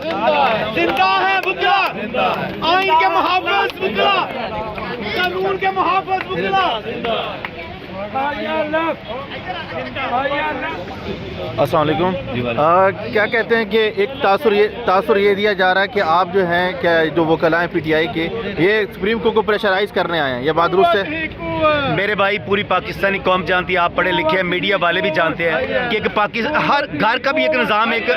जिंदा है वकला, आइन के मुहाफ़िज़ वकला, कानून के मुहाफ़िज़ वकला। अस्सलाम वालेकुम। क्या कहते हैं कि एक तासुर ये दिया जा रहा है कि आप जो हैं क्या जो वकलाएं पीटीआई के ये सुप्रीम कोर्ट को प्रेशराइज करने आए हैं, ये बात दुरुस्त है? मेरे भाई पूरी पाकिस्तानी कौम जानती है, आप पढ़े लिखे हैं, मीडिया वाले भी जानते हैं कि हर घर का भी एक निज़ाम एक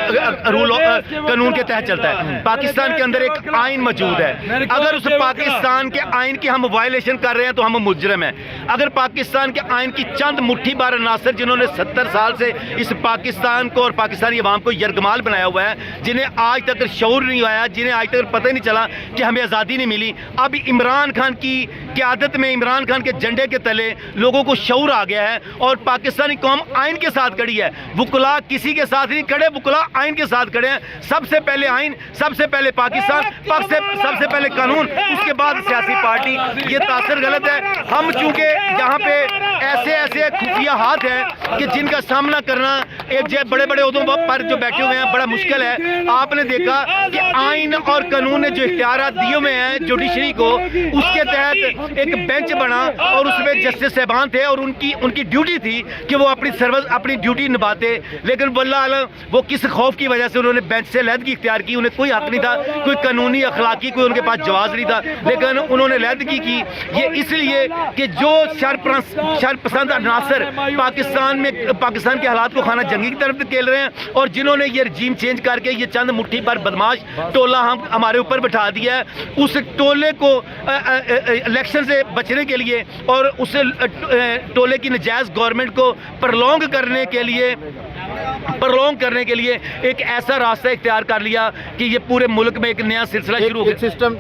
रूल कानून के तहत चलता है। पाकिस्तान के अंदर एक आइन मौजूद है, अगर उस पाकिस्तान के आइन की हम वायलेशन कर रहे हैं तो हम मुजरिम हैं। अगर पाकिस्तान के आइन की चंद मुट्ठी बार अनासर जिन्होंने 70 साल से इस पाकिस्तान को और पाकिस्तानी अवाम को यरगमाल बनाया हुआ है, जिन्हें आज तक शऊर नहीं आया, जिन्हें आज तक पता ही नहीं चला कि हमें आज़ादी नहीं मिली, अब इमरान खान की क़यादत में इमरान खान के झंडे के तले लोगों को शऊर आ गया है और पाकिस्तानी कौम आइन के साथ खड़ी है। वकला किसी के साथ नहीं खड़े, वकला आइन के साथ खड़े हैं। सबसे पहले आइन, सबसे पहले पाकिस्तान, सबसे पहले कानून, उसके बाद सियासी पार्टी। ये तासर गलत है। हम चूंकि यहाँ पे ऐसे खुफिया हाथ हैं कि जिनका सामना करना एक जो बड़े बड़े उहदों पर जो बैठे हुए हैं बड़ा मुश्किल है। आपने देखा कि आइन और कानून ने जो इख्तियारात दिए हुए हैं जुडिशरी को, उसके तहत एक बेंच बना और उसमें जस्टिस साहबान थे और उनकी ड्यूटी थी कि वो अपनी ड्यूटी निभाते, लेकिन वल्लाह आलम वो किस खौफ की वजह से उन्होंने बेंच से लहदगी इख्तियार की। उन्हें कोई हक नहीं था, कोई कानूनी अखलाकी कोई उनके पास जवाब नहीं था, लेकिन उन्होंने लहदगी की। ये इसलिए कि जो शरपसंद अनासर पाकिस्तान के हालात को खाना जंगी की तरफ धकेल रहे हैं और जिन्होंने ये रजीम चेंज करके ये चंद मुट्ठी पर बदमाश टोला हमारे ऊपर बिठा दिया है, उस टोले को इलेक्शन से बचने के लिए और उस टोले की नजायज़ गवर्नमेंट को प्रलोंग करने के लिए एक ऐसा रास्ता इख्तियार कर लिया कि ये पूरे मुल्क में एक नया सिलसिला शुरू हो गया। सिस्टम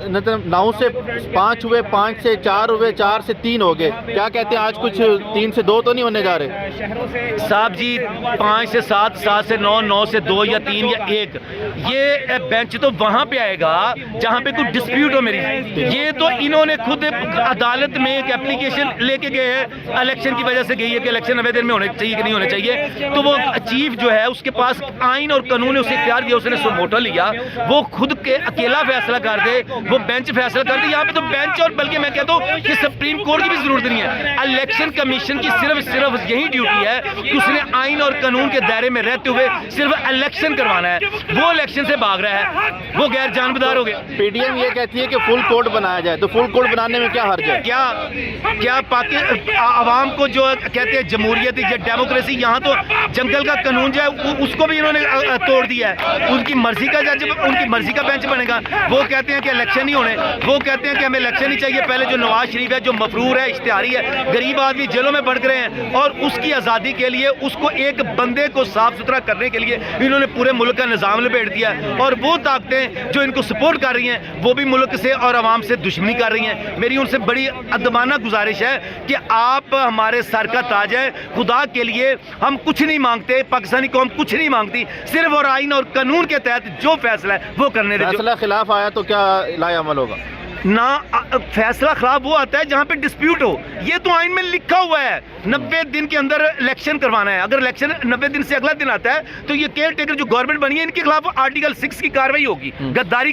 9 से 5 हुए, 5 से 4 हुए, 4 से 3 हो गए। क्या कहते हैं आज कुछ 3 से 2 तो नहीं होने जा रहे साहब जी? 5 से 7, 7 से 9, 9 से 2 या 3 या 1, ये बेंच तो वहां पे आएगा जहां पे कोई डिस्प्यूट हो मेरी। ये तो इन्होंने खुद अदालत में एक एप्लीकेशन लेके गए हैं, इलेक्शन की वजह से गई है कि इलेक्शन 90 दिन में होने चाहिए कि नहीं होने चाहिए। तो वो चीफ जो है उसके पास आइन और कानून ने उसे इख्तियार दिया, उसने सुमोटो लिया, वो खुद के अकेला फैसला कर दे, वो बेंच फैसला कर दे। यहाँ पे तो बेंच और बल्कि मैं कहता हूँ कि सुप्रीम कोर्ट की भी जरूरत नहीं है। इलेक्शन कमीशन की सिर्फ यही ड्यूटी है कि उसने आइन और कानून के दायरे में रहते हुए सिर्फ इलेक्शन करवाना है। वो इलेक्शन से भाग रहा है, वो गैर जानबदार हो गया। पीडीएम ये कहती है कि फुल कोर्ट बनाया जाए, तो फुल कोर्ट बनाने में क्या हर्ज है? क्या आवाम को जो कहते हैं जमहूरियत या डेमोक्रेसी, यहाँ तो जंगल का कानून जो है उसको भी इन्होंने तोड़ दिया है। उनकी मर्जी का जज, उनकी मर्जी का बेंच बनेगा। वो कहते हैं कि इलेक्शन ही होने, वो कहते हैं कि हमें इलेक्शन ही चाहिए। पहले जो नवाज शरीफ है, जो मफरूर है, इश्तिहारी है, गरीब आदमी जेलों में बढ़ रहे हैं और उसकी आज़ादी के लिए, उसको एक बंदे को साफ सुथरा करने के लिए इन्होंने पूरे मुल्क का निज़ाम लपेट दिया। और वो ताकतें जो इनको सपोर्ट कर रही हैं वो भी मुल्क से और आवाम से दुश्मनी कर रही हैं। मेरी उनसे बड़ी अदमाना गुजारिश है कि आप हमारे सर का ताज है, खुदा के लिए हम कुछ नहीं मांगते, पाकिस्तानी कौम कुछ नहीं मांगती, सिर्फ और आइन और कानून के तहत जो फैसला है वो करने दें। फैसला खिलाफ आया तो क्या लाएअमल होगा? ना फैसला खिलाफ वो आता है जहां पे डिस्प्यूट हो। ये तो आइन में लिखा हुआ है 90 दिन के अंदर इलेक्शन करवाना है। अगर इलेक्शन 90 दिन से अगला दिन आता है तो ये केयर टेकर जो गवर्नमेंट बनी है इनके खिलाफ आर्टिकल 6 की कार्रवाई होगी, गद्दारी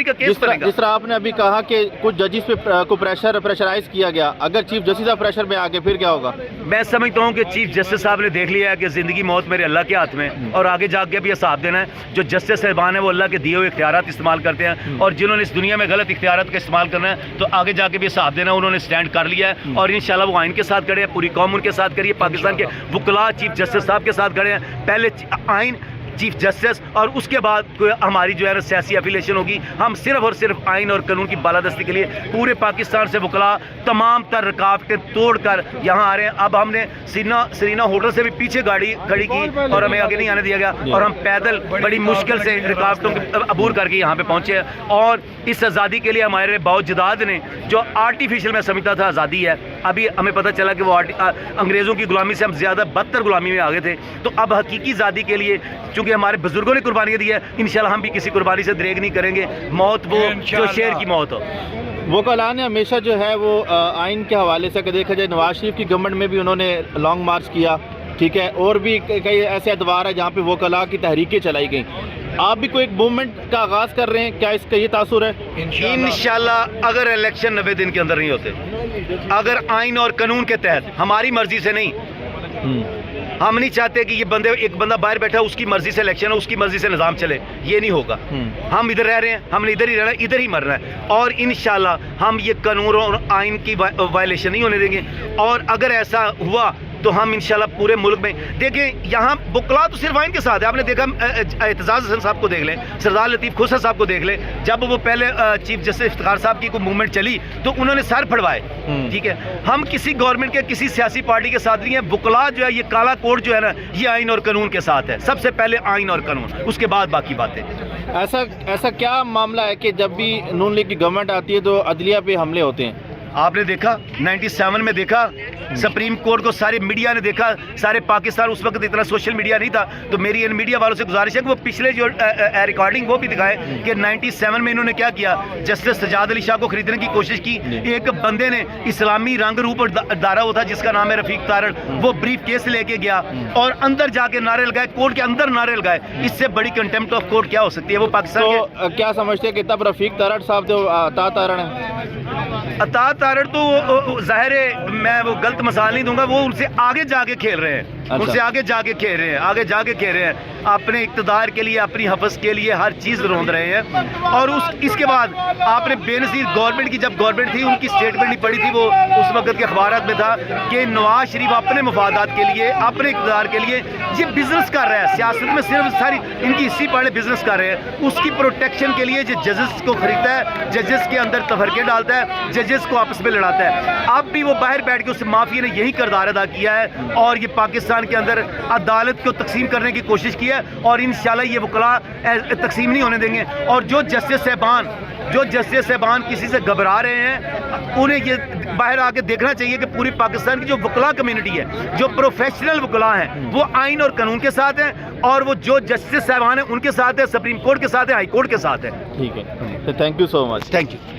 का केस बनेगा। जिस तरह आपने अभी कहा कि कुछ जजिस पे को प्रेशराइज किया गया, अगर चीफ जस्टिस साहब प्रेशर में आ गए फिर क्या होगा? मैं समझता हूँ कि चीफ जस्टिस साहब ने देख लिया है कि जिंदगी मौत मेरे अल्लाह के हाथ में और आगे जाके भी हिसाब देना है। जो जस्टिस साहबान है वो अल्लाह के दिए हुए इख्तियारात इस्तेमाल करते हैं और जिन्होंने इस दुनिया में गलत इख्तियारात का इस्तेमाल करना है तो आगे जाके भी हिसाब देना। उन्होंने स्टैंड कर लिया है और इंशाल्लाह वो आइन के साथ खड़े हैं, पूरी कौम उनके साथ खड़ी है। पाकिस्तान के वकला चीफ जस्टिस साहब के साथ खड़े हैं, पहले आइन, चीफ जस्टिस और उसके बाद हमारी जो है सियासी एफिलेशन होगी। हम सिर्फ और सिर्फ आइन और कानून की बालादस्ती के लिए पूरे पाकिस्तान से वकला तमाम तर रुकावटें तोड़ कर यहाँ आ रहे हैं। अब हमने सरीना होटल से भी पीछे गाड़ी खड़ी की और हमें आगे नहीं आने दिया गया और हम पैदल बड़ी मुश्किल से रुकावटों के अबूर करके यहाँ पे पहुँचे हैं। और इस आज़ादी के लिए हमारे बावजदाद ने जो आर्टिफिशियल में समझता था आज़ादी है, अभी हमें पता चला कि वो अंग्रेज़ों की गुलामी से हम ज़्यादा बदतर गुलामी में आ गए थे। तो अब हकीकी आज़ादी के लिए चूँकि हमारे बुजुर्गों ने कुर्बानी दी है, इंशाल्लाह हम भी किसी कुर्बानी से दरेग नहीं करेंगे। मौत वो जो शेर की मौत हो। वकला ने हमेशा जो है वो आइन के हवाले से देखा जाए, नवाज शरीफ की गवर्नमेंट में भी उन्होंने लॉन्ग मार्च किया, ठीक है, और भी कई ऐसे अदवार है जहाँ पे वकला की तहरीकें चलाई गई। آپ بھی کوئی ایک موومنٹ کا آغاز کر رہے ہیں, کیا اس کا یہ تاثر ہے؟ انشاءاللہ اگر الیکشن 90 دن کے اندر نہیں ہوتے, اگر آئین اور قانون کے تحت, ہماری مرضی سے نہیں, ہم نہیں چاہتے کہ یہ ایک بندہ باہر بیٹھا اس کی مرضی سے الیکشن ہو, اس کی مرضی سے نظام چلے, یہ نہیں ہوگا. ہم ادھر رہ رہے ہیں, ہم نے ادھر ہی رہنا, ادھر ہی مرنا ہے, اور انشاءاللہ ہم یہ قانون اور آئین کی وائلیشن نہیں ہونے دیں گے. اور اگر ایسا ہوا تو ہم انشاءاللہ پورے ملک میں, دیکھیں یہاں وکلا تو صرف آئین کے ساتھ ہے. آپ نے دیکھا اعتزاز حسن صاحب کو دیکھ لیں, سردار لطیف کھوسر صاحب کو دیکھ لیں, جب وہ پہلے چیف جسٹس افتخار صاحب کی کوئی موومنٹ چلی تو انہوں نے سر پھڑوائے. ٹھیک ہے, ہم کسی گورنمنٹ کے کسی سیاسی پارٹی کے ساتھ نہیں ہیں. وکلا جو ہے, یہ کالا کوڈ جو ہے نا, یہ آئین اور قانون کے ساتھ ہے. سب سے پہلے آئین اور قانون, اس کے بعد باقی باتیں. ایسا کیا معاملہ ہے کہ جب بھی نون لیگ کی گورنمنٹ آتی ہے تو عدلیہ پہ حملے ہوتے ہیں؟ آپ نے دیکھا 97 میں دیکھا, سپریم کورٹ کو سارے میڈیا نے دیکھا, سارے پاکستان, اس وقت اتنا سوشل میڈیا نہیں تھا, تو میری ان میڈیا والوں سے گزارش ہے کہ وہ پچھلے جو ریکارڈنگ وہ بھی دکھائے کہ 97 میں انہوں نے کیا کیا. جسٹس سجاد علی شاہ کو خریدنے کی کوشش کی, ایک بندے نے اسلامی رنگ روپ دارا ہوا تھا جس کا نام ہے رفیق تارڑ, وہ بریف کیس لے کے گیا اور اندر جا کے نعرے لگائے, کورٹ کے اندر نعرے لگائے. اس سے بڑی کنٹمپٹ آف کورٹ کیا ہو سکتی ہے؟ وہ پاکستان تو کیا سمجھتے ہیں کہ تب رفیق تارڑ صاحب جو عطا تارڑ ہیں, عطا تارڑ تو ظاہر ہے, میں وہ غلط مثال نہیں دوں گا, وہ ان سے آگے جا کے کھیل رہے ہیں, ان سے آگے جا کے کھیل رہے ہیں, آگے جا کے کھیل رہے ہیں, اپنے اقتدار کے لیے, اپنی حفظ کے لیے ہر چیز روند رہے ہیں. اور اس کے بعد آپ نے بے نظیر گورنمنٹ کی, جب گورنمنٹ تھی ان کی اسٹیٹمنٹ نہیں پڑی تھی, وہ اس وقت کے اخبارات میں تھا کہ نواز شریف اپنے مفادات کے لیے, اپنے اقتدار کے لیے یہ بزنس کر رہا ہے. سیاست میں صرف ساری ان کی اسی پاڑے بزنس کر رہے ہیں. اس کی پروٹیکشن کے لیے جو ججز کو خریدتا ہے, ججز کے اندر تفرقے ڈالتا ہے, ججز کو آپس میں لڑاتا ہے. اب بھی وہ باہر بیٹھ کے اس مافیا نے یہی کردار ادا کیا ہے, اور یہ پاکستان کے اندر عدالت کو تقسیم کرنے کی کوشش کی ہے, اور انشاءاللہ یہ وکلا تقسیم نہیں ہونے دیں گے. اور جو جسٹس صاحبان کسی سے گھبرا رہے ہیں, انہیں یہ باہر آ کے دیکھنا چاہیے کہ پوری پاکستان کی جو وکلا کمیونٹی ہے, جو پروفیشنل وکلا ہیں, وہ آئین اور قانون کے ساتھ ہیں, اور وہ جو جسٹس صاحبان ہیں ان کے ساتھ ہے, سپریم کورٹ کے ساتھ ہے, ہائی کورٹ کے ساتھ ہے. ٹھیک ہے, thank you so much. Thank you.